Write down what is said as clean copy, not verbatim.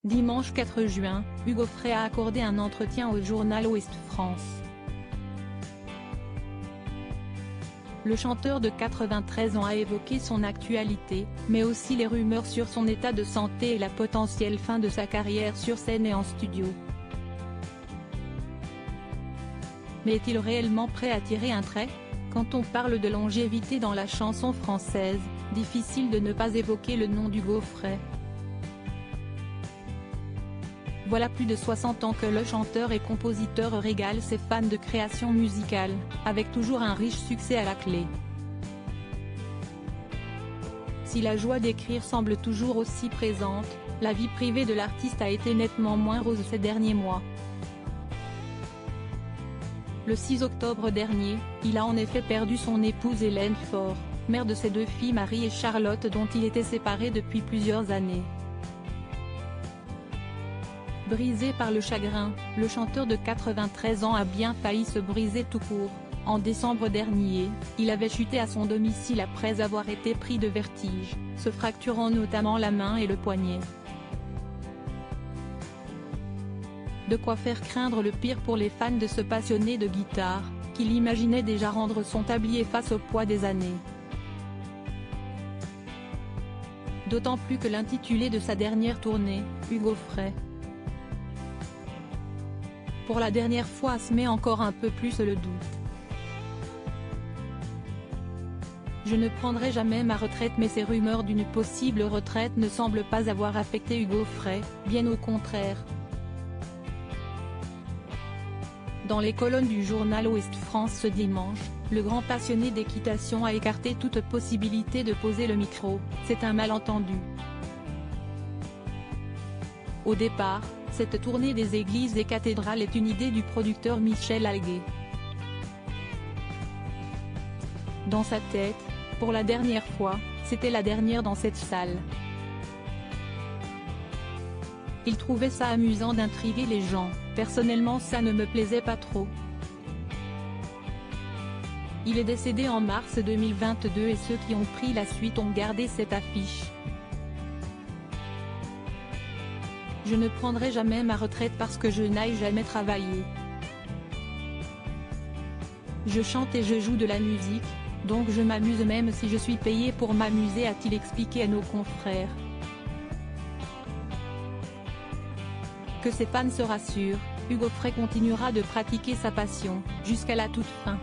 Dimanche 4 juin, Hugo Frey a accordé un entretien au journal Ouest France. Le chanteur de 93 ans a évoqué son actualité, mais aussi les rumeurs sur son état de santé et la potentielle fin de sa carrière sur scène et en studio. Mais est-il réellement prêt à tirer un trait? Quand on parle de longévité dans la chanson française, difficile de ne pas évoquer le nom d'Hugo Frey. Voilà plus de 60 ans que le chanteur et compositeur régale ses fans de création musicale, avec toujours un riche succès à la clé. Si la joie d'écrire semble toujours aussi présente, la vie privée de l'artiste a été nettement moins rose ces derniers mois. Le 6 octobre dernier, il a en effet perdu son épouse Hélène Faure, mère de ses deux filles Marie et Charlotte dont il était séparé depuis plusieurs années. Brisé par le chagrin, le chanteur de 93 ans a bien failli se briser tout court. En décembre dernier, il avait chuté à son domicile après avoir été pris de vertige, se fracturant notamment la main et le poignet. De quoi faire craindre le pire pour les fans de ce passionné de guitare, qui l'imaginait déjà rendre son tablier face au poids des années. D'autant plus que l'intitulé de sa dernière tournée, Hugo Frey, pour la dernière fois met encore un peu plus le doute. Je ne prendrai jamais ma retraite, mais ces rumeurs d'une possible retraite ne semblent pas avoir affecté Hugo Frey, bien au contraire. Dans les colonnes du journal Ouest France ce dimanche, le grand passionné d'équitation a écarté toute possibilité de poser le micro, c'est un malentendu. Au départ, cette tournée des églises et cathédrales est une idée du producteur Michel Alguet. Dans sa tête, pour la dernière fois, c'était la dernière dans cette salle. Il trouvait ça amusant d'intriguer les gens, personnellement ça ne me plaisait pas trop. Il est décédé en mars 2022 et ceux qui ont pris la suite ont gardé cette affiche. Je ne prendrai jamais ma retraite parce que je n'aille jamais travailler. Je chante et je joue de la musique, donc je m'amuse même si je suis payé pour m'amuser, a-t-il expliqué à nos confrères. Que ses fans se rassurent, Hugo Frey continuera de pratiquer sa passion, jusqu'à la toute fin.